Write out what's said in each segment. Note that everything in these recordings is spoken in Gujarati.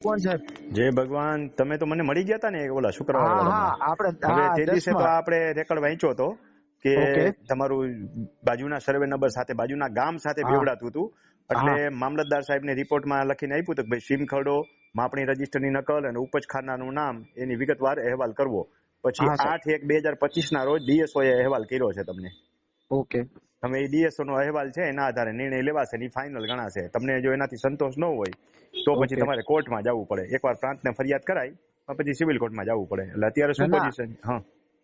કોણ સાહેબ? જય ભગવાન. તમે તો મને મળી ગયા હતા ને ઓલા શુક્રવાર હા વાળામાં. આપણે હવે તે દિવસે તો આપણે રેકર્ડ વાંચ્યો હતો કે ઓકે. તમારું બાજુના સર્વે નંબર સાથે બાજુના ગામ સાથે હા. બેવડાતું હતું. એટલે મામલતદાર સાહેબને રિપોર્ટમાં લખીને આપ્યું હતું કે ભાઈ સીમ ખરડો, માપણી રજીસ્ટરની નકલ અને ઉપજ ખાનાનું નામ એની વિગતવાર અહેવાલ કરવો. પછી હા, સાહેબ. 8/1/2025 ના રોજ ડીએસઓ એ અહેવાલ કર્યો છે તમને. ઓકે. તમે એ ડીએસઓ નો અહેવાલ છે એના આધારે નિર્ણય લેવાશે ને ફાઇનલ ગણાશે. તમને જો એનાથી સંતોષ ન હોય તો પછી ઓકે. તમારે કોર્ટમાં જવું પડે. એકવાર પ્રાંતને ફરિયાદ કરાય પછી સિવિલ કોર્ટમાં જવું પડે. એટલે અત્યારે શું ના, ના. પોઝિશન? હા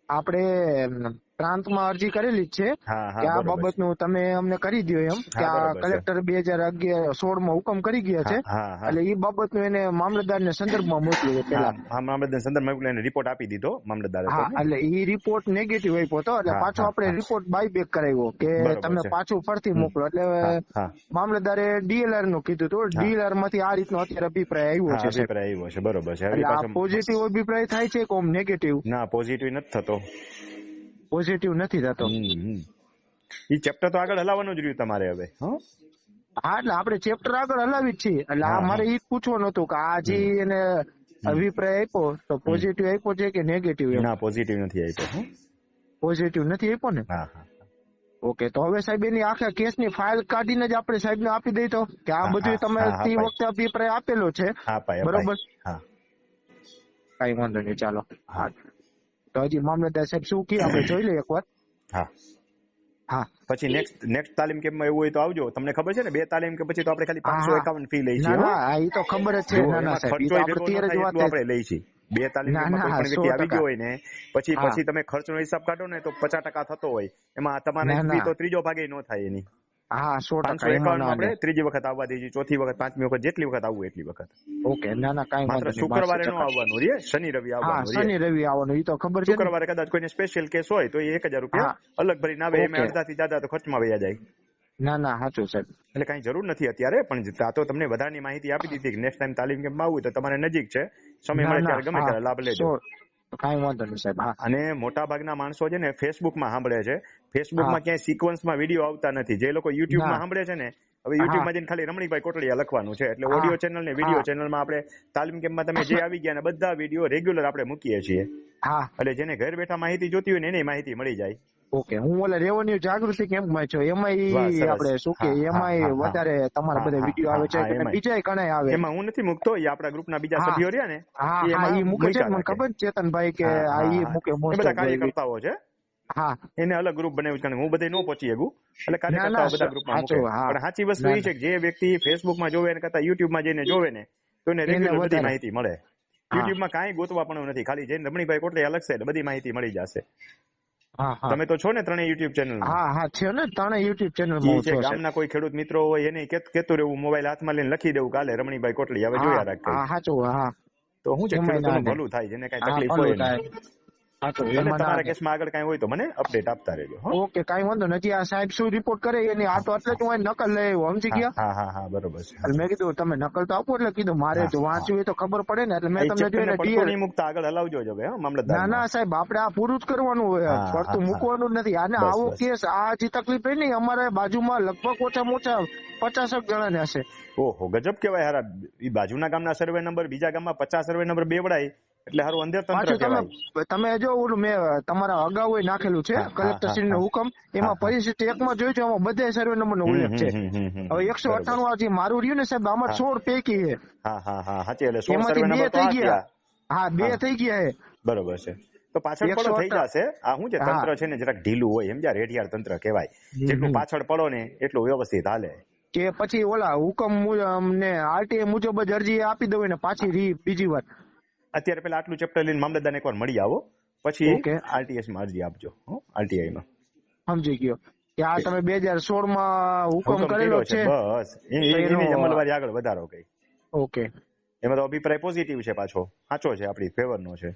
આપણે પ્રાંતમાં અરજી કરેલી જ છે હા કે હા આ બરોબર છે. બાબતનું તમે અમને કરી દો એમ કે હા આ બરોબર છે. કલેક્ટર 2016 માં હુકમ કરી ગયા છે. હા હા હા એટલે એ બાબતનું એને મામલતદારને સંદર્ભમાં મોકલ્યું છે હા પેલા. હા મામલતદાર સંદર્ભ મોકલીને રિપોર્ટ આપી દીધો મામલતદારે હા, તમને. એટલે એ રિપોર્ટ નેગેટિવ આપ્યો હતો. એટલે હા પાછો હા આપણે હા રિપોર્ટ બાયબેક કરાવ્યો કે બરોબર તમે છે. પાછું ફરતી મોકલો. એટલે હા હા મામલતદારે ડીએલઆર નું કીધું હતું. હા ડીએલઆર માંથી આ રીતનો અત્યારે અભિપ્રાય આવ્યો હા છે સાહેબ. અભિપ્રાય આવ્યો છે બરોબર છે. હવે એટલે આ પાછો પોઝિટિવ અભિપ્રાય થાય છે કે ઓમ નેગેટિવ? ના પોઝિટિવ નથી થતો. પોઝિટિવ નથી થતો. એ ચેપ્ટર તો આગળ હલાવવાનું જ રહ્યું તમારે હવે. હા હા, એટલે આપણે ચેપ્ટર આગળ હલાવી જ છીએ. એટલે આ હા મારે હા ઈ જ પૂછવાનું હતું કે આ જે હમ એને અભિપ્રાય આપ્યો તો પોઝિટિવ આપ્યો છે કે નેગેટિવ? એમ ના પોઝિટિવ નથી આપ્યો. હં? પોઝિટિવ નથી આપ્યો ને? હા હા ઓકે, તો હવે સાહેબ એની આખા કેસની ફાઇલ કાઢીને જ આપણે સાહેબને આપી દઈ તો કે આ હા બધું તમે હા તે અપાય વખતે અભિપ્રાય આપેલો છે અપાય બરોબર? હા કઈ વાંધો નહીં, ચાલો. હા હા, તો હજી મામલતદાર સાહેબ શું કહે આપણે જોઈ લઈએ એકવાર. હા હા પછી નેક્સ્ટ તાલીમ કેમ્પમાં એવું હોય તો આવજો. તમને ખબર છે ને 2 તાલીમ કે પછી તો આપણે ખાલી હા હા 551 ફી લઈ ના છીએ. ના, એ તો ખબર જ છે. જો ના ના એમાં સાહેબ, એ તો ખર્ચો આપણે ભેગો ન 13 જ થાય વાત એટલું આપણે લઈ છીએ. 2 તાલીમ ના કેમ્પમાં કોઈ ના પણ વ્યક્તિ આવી 100%. ગયો હોય ને હા, પછી તમે ખર્ચનો હિસાબ કાઢો ને તો 50% થતો હોય. એમાં તમારે ના ફી ના, તો ત્રીજો ભાગે ન થાય એની. હા 100% એમાં 551 માં ના લે. આપણે ત્રીજી વખત આવવા દઈએ છીએ. ચોથી વખત, પાંચમી વખત, જેટલી વખત આવવું એટલી વખત. ઓકે, ના ના કઈ માત્ર વાંધો નહીં, શુક્રવારે ન 62%. આવવાનું રે, શનિ રવિ હા, આવવાનું રે. શનિ રવિ આવવાનું, એ તો ખબર છે ને. શુક્રવારે કદાચ કોઈને સ્પેશિયલ કેસ હોય તો એ 1000 રૂપિયા હા, અલગ ભરીને આવે. એમાં ઓકે. અડધાથી જ્યાદા તો ખર્ચમાં વયા જાય. ના ના સાચું સાહેબ. એટલે કઈ જરૂર નથી અત્યારે. પણ આ તો તમને વધારાની માહિતી આપી દીધી કે નેક્સ્ટ ટાઈમ તાલીમ કેમ્પમાં આવવું તો તમારે નજીક છે, સમય ના મળે ના, ત્યારે ગમે હા ત્યારે લાભ લેજો. 100, કઈ વાંધો નહીં સાહેબ. હા અને મોટા ભાગના માણસો છે ને ફેસબુકમાં સાંભળે છે. હા ફેસબુકમાં ક્યાંય સિક્વન્સમાં વિડીયો આવતા નથી. જે લોકો યુટ્યુબમાં ના સાંભળે છે ને, હવે હા યુટ્યુબમાં જઈને ખાલી રમણીકભાઈ કોટડિયા લખવાનું છે એટલે હા ઓડિયો ચેનલ ને હા વિડીયો ચેનલમાં આપણે તાલીમ કેમ્પમાં તમે જે આવી ગયા ને બધા વિડીયો રેગ્યુલર આપણે મૂકીએ છીએ. હા. એટલે જેને ઘર બેઠા માહિતી જોતી હોય ને એની માહિતી મળી જાય. ઓકે, હું ઓલા રેવન્યુ જાગૃતિ કેમ્પમાં છું. વાહ એમાં સરસ. આપણે શું કે હા હા એમાં હા હા વધારે તમારા હા બધા હા વિડીયો હા આવે છે હા કે એમાંય બીજા ઘણા આવે? એમાં હું નથી મૂકતો. એ આપણા ગ્રુપના બીજા હા સભ્યો રહ્યા ને હા એ હા, એમાં એ મૂકે છે મૂક્યા મને રાખે. ખબર છે ચેતનભાઈ કે હા આ હા ઈ હા મૂકે એ મોસ્ટ બધા ઓફ. કાર્યકર્તાઓ છે. હા, એને અલગ ગ્રુપ બનાવ્યું છે. કારણ કે હું બધે ન પહોંચી શકું એટલે ના ના કાર્યકર્તાઓ બધા ગ્રુપમાં મૂકે. સાચું. હા, પણ સાચી વસ્તુ ના એ છે ના, કે જે વ્યક્તિ ફેસબુકમાં જોવે એને કરતા યુટ્યુબમાં જઈને જોવે ને તો એને એને રેગ્યુલર બધી વધારે. માહિતી મળે. હા યુટ્યુબમાં કાંઈ ગોતવા પણ નથી. ખાલી જઈને રમણીભાઈ કોટડિયા લખશે એટલે બધી માહિતી મળી જશે. હા હા તમે તો છો ને ત્રણેય યુટ્યુબ ચેનલમાં. હા હા, છે ને ત્રણે યુટ્યુબ ચેનલમાં એ હું છે છું સાહેબ. ગામના કોઈ ખેડૂત મિત્રો હોય એને કેતું રહેવું, મોબાઈલ હાથમાં લઈને લખી દેવું કાલે રમણીભાઈ કોટડિયા હવે હા જોયા રાખ કઈ. હા સાચું. હા, તો શું છે એમાંય ના ખેડૂતોનું ને. ભલું થાય જેને કઈ હા, તકલીફ હોય ભલું ને. થાય. સાચું, ભલે એમાં ના તમારા ને. કેસમાં આગળ કઈ હોય તો મને અપડેટ આપતા રહેજો. હો ઓકે, કઈ વાંધો નથી. આ સાહેબ શું રિપોર્ટ કરે એની આ તો એટલે જ હું નકલ લઈ આવ્યો, સમજી હા ગયા? હા હા હા બરોબર છે. એટલે મેં કીધું તમે નકલ તો આપો. એટલે કીધું મારે હા જો હા વાંચ્યું હોય તો ખબર પડે ને. એટલે મેં એ તમને ચેપ્ટર ને જોઈને પડતો ડીએલ. નહીં મુકતા આગળ હલાવજો જ હવે ના મામલતદારમાં. ના સાહેબ, આપણે આ પૂરું જ કરવાનું હોય. હા હા પડતું હા મૂકવાનું જ નથી. આને બસ આવો બસ. કેસ આ જે તકલીફ રહી ને અમારે બાજુમાં લગભગ ઓછામાં ઓછા 50 જણાને હશે. ઓહો ગજબ કેવાય હારા. ઈ બાજુના ગામના સર્વે નંબર બીજા ગામમાં 50 સર્વે નંબર બેવડાય એટલે હારું અંધેર તંત્ર પાછું કહેવાય. તમે જો ઓલું મેં તમારા અગાઉ નાખેલું છે હા હા હા કલેક્ટરશ્રી નો હા હુકમ. હા એમાં હા પરિસ્થિતિ એકમાં જોયું છે, એમાં બધા સર્વે નંબર નો ઉલ્લેખ છે. હવે બરોબર. 198 જે મારું રહ્યું ને સાહેબ, આમાં હા 16 પૈકી છે. હા હા હા સાચી. એટલે 16 એમાંથી સર્વે બે નંબર તો થઈ આ ગયા. થયા. હા, બે હા થઈ ગયા છે. બરોબર છે. તો પાછળ પડો થઈ 158. જશે. આ શું છે હા. તંત્ર છે ને જરાક ઢીલું હોય સમજ્યા. રેડિયાળ તંત્ર કહેવાય. જેટલું હમ. પાછળ પડો ને એટલું વ્યવસ્થિત હાલે. કે પછી ઓલા હુકમ ને આરટીઆઈ મુજબ જ અરજી આપી દઉં ને પાછી બીજી વાર. અત્યારે પેલા આટલું ચેપ્ટર લઈને મામલતદારને એકવાર મળી આવો પછી ઓકે, આરટીએસ માં અરજી આપજો. આરટીઆઈ માં સમજી ગયો કે આ તમે 2016 માં હુકમ હુકમ કરેલો કર્યો છે છે બસ તો એનો. એની જ અમલવારી આગળ વધારો કઈ. ઓકે. એમાં તો અભિપ્રાય પોઝિટિવ છે, પાછો સાચો છે, આપણી ફેવર નો છે.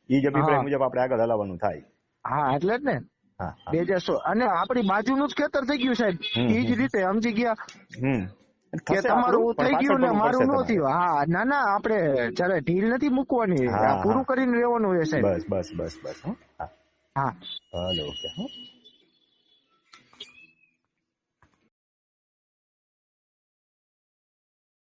એ જ અભિપ્રાય હા મુજબ આપણે આગળ હલાવવાનું થાય. હા, એટલે જ ને. હા હા 2016 અને આપણી બાજુનું જ ખેતર થઈ ગયું સાહેબ. એ જ રીતે સમજી ગયા હમ કે થશે આપણું તમારું પણ થઈ પાછળ ગયું ને પડવું મારું પડશે ન તમારે. થયું. હા, ના ના, આપણે જયારે ઢીલ નથી મૂકવાની. આ હા હા પૂરું કરીને રહેવાનું છે સાહેબ. બસ બસ બસ બસ. હા હા. Hello okay. હા.